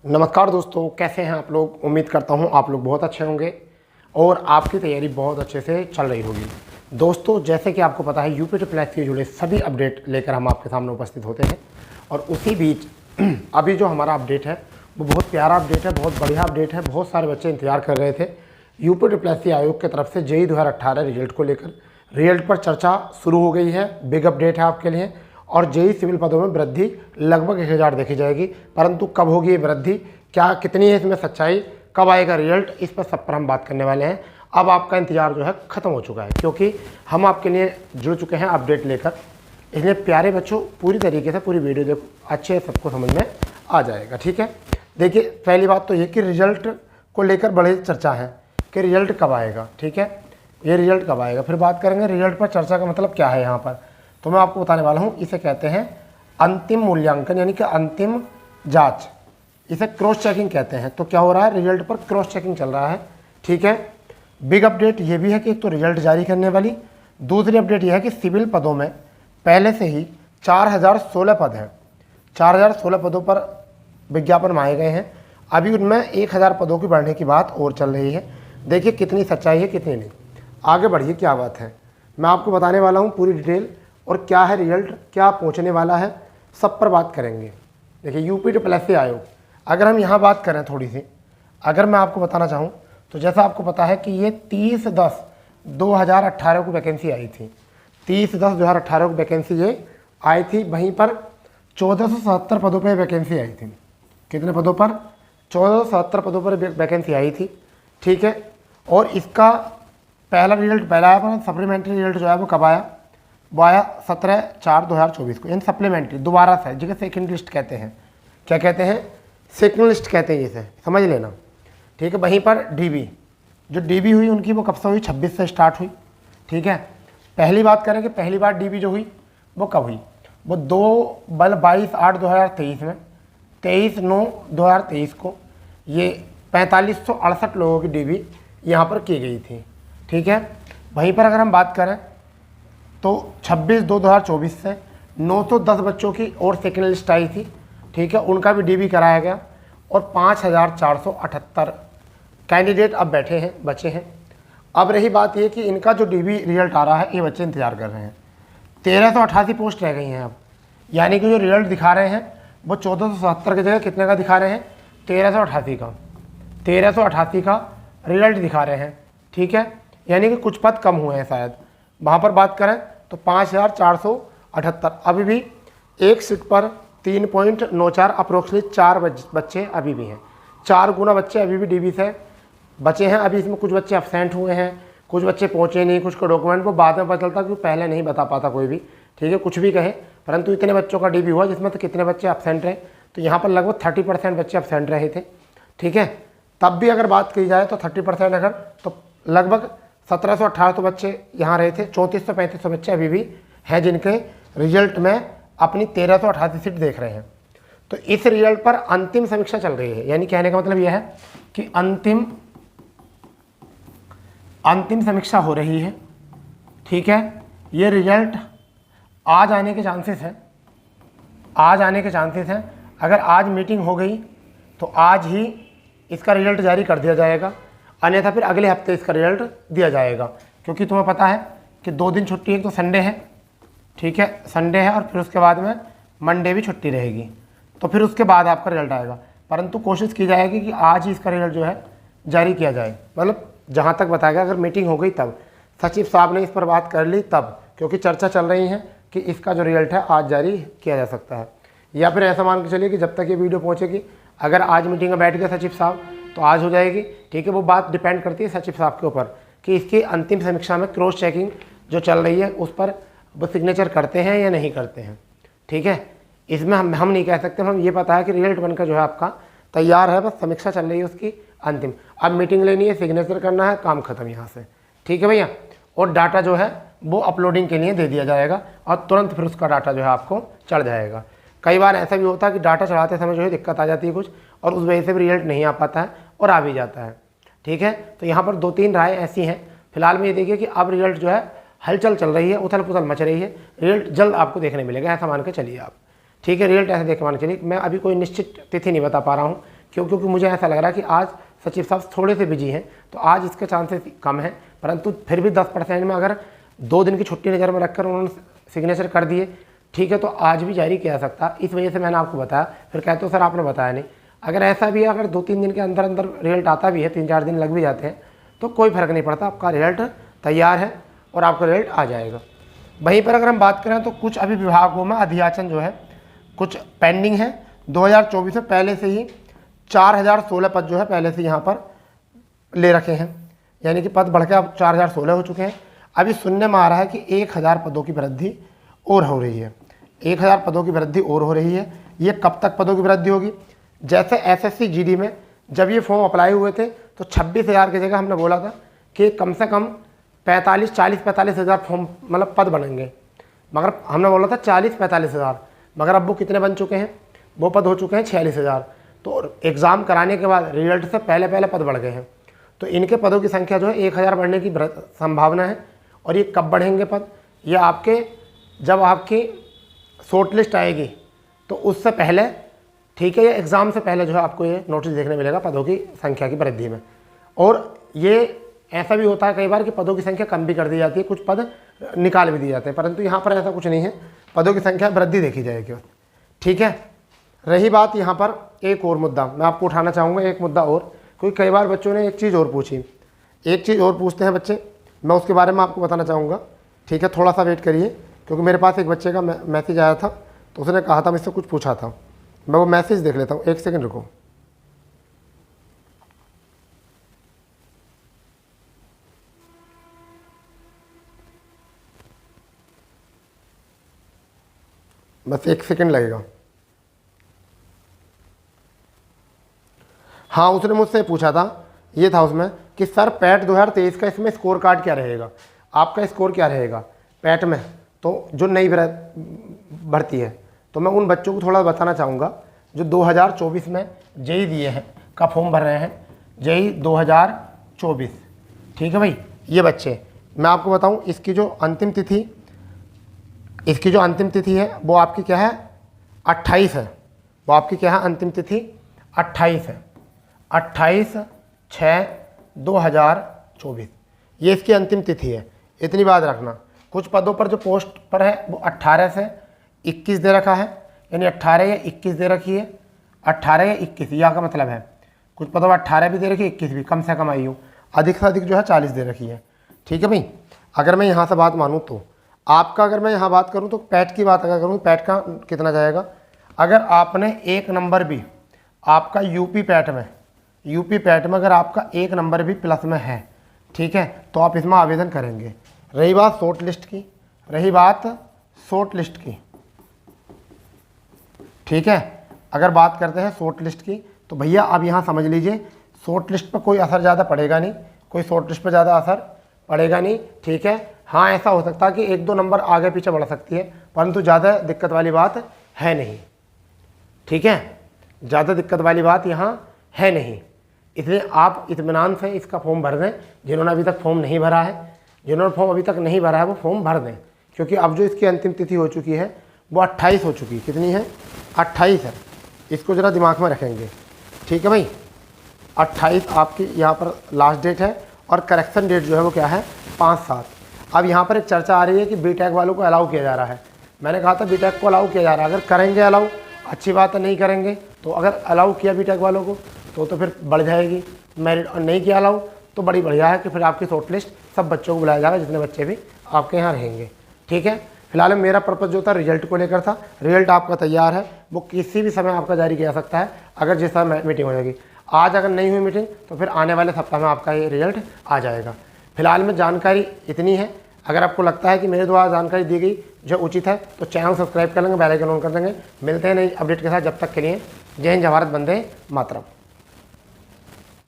नमस्कार दोस्तों, कैसे हैं आप लोग। उम्मीद करता हूं आप लोग बहुत अच्छे होंगे और आपकी तैयारी बहुत अच्छे से चल रही होगी। दोस्तों, जैसे कि आपको पता है यूपी ट्रिपल एस से जुड़े सभी अपडेट लेकर हम आपके सामने उपस्थित होते हैं और उसी बीच अभी जो हमारा अपडेट है वो बहुत प्यारा अपडेट है, बहुत बढ़िया अपडेट है। बहुत सारे बच्चे इंतजार कर रहे थे यूपी ट्रिपल एस आयोग की तरफ से जेईई 2018 रिजल्ट को लेकर। रिजल्ट पर चर्चा शुरू हो गई है, बिग अपडेट है आपके लिए। और जेईई सिविल पदों में वृद्धि लगभग 1000 देखी जाएगी, परंतु कब होगी ये वृद्धि, क्या कितनी है इसमें सच्चाई, कब आएगा रिजल्ट, इस पर सब पर हम बात करने वाले हैं। अब आपका इंतजार जो है ख़त्म हो चुका है, क्योंकि हम आपके लिए जुड़ चुके हैं अपडेट लेकर। इसलिए प्यारे बच्चों, पूरी तरीके से पूरी वीडियो देखो, अच्छे सबको समझ में आ जाएगा। ठीक है, देखिए पहली बात तो ये कि रिजल्ट को लेकर बड़ी चर्चा है कि रिजल्ट कब आएगा। ठीक है, ये रिजल्ट कब आएगा, फिर बात करेंगे रिजल्ट पर चर्चा का मतलब क्या है यहाँ पर। तो मैं आपको बताने वाला हूँ, इसे कहते हैं अंतिम मूल्यांकन, यानी कि अंतिम जांच, इसे क्रॉस चेकिंग कहते हैं। तो क्या हो रहा है, रिजल्ट पर क्रॉस चेकिंग चल रहा है। ठीक है, बिग अपडेट ये भी है कि एक तो रिजल्ट जारी करने वाली, दूसरी अपडेट यह है कि सिविल पदों में पहले से ही 4016 पद हैं। 4016 पदों पर विज्ञापन मांगे गए हैं। अभी उनमें 1000 पदों की बढ़ने की बात और चल रही है। देखिए कितनी सच्चाई है कितनी नहीं। आगे बढ़िए, क्या बात है, मैं आपको बताने वाला हूँ पूरी डिटेल, और क्या है रिजल्ट, क्या पहुँचने वाला है, सब पर बात करेंगे। देखिए यूपी ट्रिपल एस आयोग, अगर हम यहाँ बात करें थोड़ी सी, अगर मैं आपको बताना चाहूँ तो जैसा आपको पता है कि ये 30/10/2018 को वैकेंसी आई थी। 30/10/2018 को वैकेंसी ये आई थी। वहीं पर 1477 पदों पर वैकेंसी आई थी। कितने पदों पर, 1477 पदों पर वैकेंसी आई थी। ठीक है, और इसका पहला रिजल्ट पहला आया, पर सप्लीमेंट्री रिजल्ट जो है वो कब आया, वो आया 17/4/2024 को। इन सप्लीमेंट्री दोबारा से, जिसे सेकंड लिस्ट कहते हैं। क्या कहते हैं, सेकंड लिस्ट कहते हैं, इसे समझ लेना। ठीक है, वहीं पर डीबी, जो डीबी हुई उनकी वो कब से हुई, 26 से स्टार्ट हुई। ठीक है, पहली बात करें कि पहली बार डीबी जो हुई वो कब हुई, वो 22/8/2023 में, 23/9/2023 को ये 4568 लोगों की डीबी यहाँ पर की गई थी। ठीक है, वहीं पर अगर हम बात करें तो 26/2/2024 से 910 बच्चों की और सेकेंड लिस्ट आई थी। ठीक है, उनका भी डीबी कराया गया और 5478 कैंडिडेट अब बैठे हैं, बचे हैं। अब रही बात ये कि इनका जो डीबी रिजल्ट आ रहा है, ये बच्चे इंतजार कर रहे हैं। 1388 पोस्ट रह गई हैं अब, यानी कि जो रिजल्ट दिखा रहे हैं वो 1477 की जगह कितने का दिखा रहे हैं, 1388 का। 1388 का रिजल्ट दिखा रहे हैं। ठीक है, यानी कि कुछ पद कम हुए हैं शायद। वहाँ पर बात करें तो 5478, अभी भी एक सीट पर 3.94 अप्रोक्सीमेटली 4 बच्चे अभी भी हैं। 4 गुना बच्चे अभी भी डीबी से बचे हैं। अभी इसमें कुछ बच्चे एब्सेंट हुए हैं, कुछ बच्चे पहुँचे नहीं, कुछ का डॉक्यूमेंट वो बाद में पता चलता, क्योंकि पहले नहीं बता पाता कोई भी। ठीक है, कुछ भी कहे, परंतु इतने बच्चों का डीबी हुआ, जिसमें तो कितने बच्चे एब्सेंट रहे, तो यहाँ पर लगभग 30% बच्चे एब्सेंट रहे थे। ठीक है, तब भी अगर बात की जाए तो 30% अगर, तो लगभग 1718 तो बच्चे यहाँ रहे थे। 3435 बच्चे अभी भी हैं जिनके रिजल्ट में अपनी 1388 सीट देख रहे हैं। तो इस रिजल्ट पर अंतिम समीक्षा चल रही है, यानी कहने का मतलब यह है कि अंतिम समीक्षा हो रही है। ठीक है, ये रिजल्ट आज आने के चांसेस हैं, आज आने के चांसेस हैं। अगर आज मीटिंग हो गई तो आज ही इसका रिजल्ट जारी कर दिया जाएगा, अन्यथा फिर अगले हफ्ते इसका रिजल्ट दिया जाएगा। क्योंकि तुम्हें पता है कि 2 दिन छुट्टी, एक तो संडे है, ठीक है, संडे है, और फिर उसके बाद में मंडे भी छुट्टी रहेगी, तो फिर उसके बाद आपका रिजल्ट आएगा। परंतु कोशिश की जाएगी कि आज ही इसका रिजल्ट जो है जारी किया जाए। मतलब जहाँ तक बताया गया, अगर मीटिंग हो गई तब, सचिव साहब ने इस पर बात कर ली तब, क्योंकि चर्चा चल रही है कि इसका जो रिजल्ट है आज जारी किया जा सकता है। या फिर ऐसा मान के चलिए कि जब तक ये वीडियो पहुँचेगी, अगर आज मीटिंग में बैठ गए सचिव साहब तो आज हो जाएगी। ठीक है, वो बात डिपेंड करती है सचिव साहब के ऊपर कि इसकी अंतिम समीक्षा में क्रॉस चेकिंग जो चल रही है उस पर वो सिग्नेचर करते हैं या नहीं करते हैं। ठीक है, इसमें हम नहीं कह सकते, हम ये पता है कि रिजल्ट बनकर जो है आपका तैयार है, बस समीक्षा चल रही है उसकी अंतिम। अब मीटिंग लेनी है, सिग्नेचर करना है, काम खत्म यहाँ से। ठीक है भैया, और डाटा जो है वो अपलोडिंग के लिए दे दिया जाएगा और तुरंत फिर उसका डाटा जो है आपको चढ़ जाएगा। कई बार ऐसा भी होता है कि डाटा चढ़ाते समय जो है दिक्कत आ जाती है कुछ, और उस वजह से भी रिजल्ट नहीं आ पाता है और आ भी जाता है। ठीक है, तो यहाँ पर 2-3 राय ऐसी हैं। फिलहाल में ये देखिए कि अब रिजल्ट जो है हलचल चल रही है, उथल पुथल मच रही है। रिजल्ट जल्द आपको देखने मिलेगा, ऐसा मान के चलिए आप। ठीक है, रिजल्ट ऐसे देख मान के चलिए। मैं अभी कोई निश्चित तिथि नहीं बता पा रहा हूँ, क्योंकि मुझे ऐसा लग रहा है कि आज सचिव साहब थोड़े से बिजी हैं, तो आज इसके चांसेस कम हैं, परंतु फिर भी 10% में अगर 2 दिन की छुट्टी नज़र में रखकर उन्होंने सिग्नेचर कर दिए, ठीक है, तो आज भी जारी किया जा सकता। इस वजह से मैंने आपको बताया। फिर कहते हो सर आपने बताया नहीं। अगर ऐसा भी है, अगर 2-3 दिन के अंदर अंदर रिजल्ट आता भी है, 3-4 दिन लग भी जाते हैं, तो कोई फ़र्क नहीं पड़ता, आपका रिजल्ट तैयार है और आपका रिजल्ट आ जाएगा। वहीं पर अगर हम बात करें तो कुछ अभी विभागों में अधियाचन जो है कुछ पेंडिंग है। 2024 में पहले से ही 4016 पद जो है पहले से यहाँ पर ले रखे हैं, यानी कि पद बढ़ के अब 4016 हो चुके हैं। अभी सुनने में आ रहा है कि 1000 पदों की वृद्धि और हो रही है, 1000 पदों की वृद्धि और हो रही है। ये कब तक पदों की वृद्धि होगी? जैसे एसएससी जीडी में जब ये फॉर्म अप्लाई हुए थे तो 26,000 की जगह हमने बोला था कि कम से कम 40-45,000 फॉर्म मतलब पद बनेंगे, मगर हमने बोला था 40-45,000, मगर अब वो कितने बन चुके हैं? वो पद हो चुके हैं 46,000। तो एग्ज़ाम कराने के बाद रिजल्ट से पहले पहले पद बढ़ गए हैं। तो इनके पदों की संख्या जो है 1000 बढ़ने की संभावना है। और ये कब बढ़ेंगे पद? ये आपके जब आपकी शॉर्ट लिस्ट आएगी तो उससे पहले, ठीक है, ये एग्ज़ाम से पहले जो है आपको ये नोटिस देखने मिलेगा पदों की संख्या की वृद्धि में। और ये ऐसा भी होता है कई बार कि पदों की संख्या कम भी कर दी जाती है, कुछ पद निकाल भी दिए जाते हैं, परंतु यहाँ पर ऐसा कुछ नहीं है, पदों की संख्या वृद्धि देखी जाएगी। ठीक है, रही बात यहाँ पर एक और मुद्दा मैं आपको उठाना चाहूँगा, एक मुद्दा और, क्योंकि कई बार बच्चों ने एक चीज़ और पूछी, एक चीज़ और पूछते हैं बच्चे, मैं उसके बारे में आपको बताना चाहूँगा। ठीक है, थोड़ा सा वेट करिए, क्योंकि मेरे पास एक बच्चे का मैसेज आया था, तो उसने कहा था मुझसे कुछ पूछा था। मैं वो मैसेज देख लेता हूँ, 1 सेकंड रुको। बस 1 सेकंड लगेगा। हाँ, उसने मुझसे पूछा था, ये था उसमें कि सर पैट 2023 का इसमें स्कोर कार्ड क्या रहेगा, आपका स्कोर क्या रहेगा पैट में, तो जो नई भर्ती है। तो मैं उन बच्चों को थोड़ा बताना चाहूँगा जो 2024 में जेई दिए हैं, का फॉर्म भर रहे हैं, जेई 2024। ठीक है भाई, ये बच्चे मैं आपको बताऊँ, इसकी जो अंतिम तिथि है वो आपकी क्या है? 28 है। वो आपकी क्या है? अंतिम तिथि 28 है, 28/6/2024 ये इसकी अंतिम तिथि है। इतनी बात रखना। कुछ पदों पर जो पोस्ट पर है वो 18 से 21 दे रखा है, यानी 18 या 21 दे रखी है, 18 या 21 यहाँ का मतलब है। कुछ पदों पर 18 भी दे रखी है, 21 भी, कम से कम आयु, अधिक से अधिक जो है 40 दे रखी है। ठीक है भाई, अगर मैं यहाँ से बात मानूँ तो आपका, अगर मैं यहाँ बात करूँ तो पैट की बात अगर करूँ, पैट का कितना जाएगा? अगर आपने 1 नंबर भी आपका यूपी पैट में अगर आपका 1 नंबर भी प्लस में है, ठीक है, तो आप इसमें आवेदन करेंगे। रही बात शॉर्ट लिस्ट की, ठीक है, अगर बात करते हैं शॉर्ट लिस्ट की, तो भैया आप यहाँ समझ लीजिए, शॉर्ट लिस्ट पर कोई असर ज़्यादा पड़ेगा नहीं, पड़ेगा नहीं। ठीक है, हाँ ऐसा हो सकता है कि 1-2 नंबर आगे पीछे बढ़ सकती है, परंतु ज़्यादा दिक्कत वाली बात है नहीं। ठीक है, ज़्यादा दिक्कत वाली बात यहाँ है नहीं, इसलिए आप इत्मीनान से इसका फॉर्म भर दें। जिन्होंने अभी तक फॉर्म नहीं भरा है, वो फॉर्म भर दें, क्योंकि अब जो इसकी अंतिम तिथि हो चुकी है वो 28 हो चुकी है। कितनी है? 28 है। इसको ज़रा दिमाग में रखेंगे। ठीक है भाई, 28 आपकी यहाँ पर लास्ट डेट है, और करेक्शन डेट जो है वो क्या है? 5/7। अब यहाँ पर एक चर्चा आ रही है कि बीटेक वालों को अलाउ किया जा रहा है। मैंने कहा था बीटेक को अलाउ किया जा रहा है, अगर करेंगे अलाउ अच्छी बात है, नहीं करेंगे तो अगर अलाउ किया बीटेक वालों को तो फिर बढ़ जाएगी मेरिट, और नहीं किया अलाउ तो बड़ी बढ़िया है कि फिर आपकी शॉर्ट लिस्ट सब बच्चों को बुलाया जाएगा, जितने बच्चे भी आपके यहाँ रहेंगे। ठीक है, फिलहाल मेरा पर्पज़ जो था रिजल्ट को लेकर था। रिजल्ट आपका तैयार है, वो किसी भी समय आपका जारी किया जा सकता है, अगर जिस समय मीटिंग हो जाएगी। आज अगर नहीं हुई मीटिंग तो फिर आने वाले सप्ताह में आपका ये रिजल्ट आ जाएगा। फिलहाल में जानकारी इतनी है। अगर आपको लगता है कि मेरे द्वारा जानकारी दी गई जो उचित है तो चैनल सब्सक्राइब कर लेंगे, बेल आइकन ऑन कर देंगे। मिलते हैं नई अपडेट के साथ, जब तक के लिए जय हिंद, जय भारत, वंदे मातरम।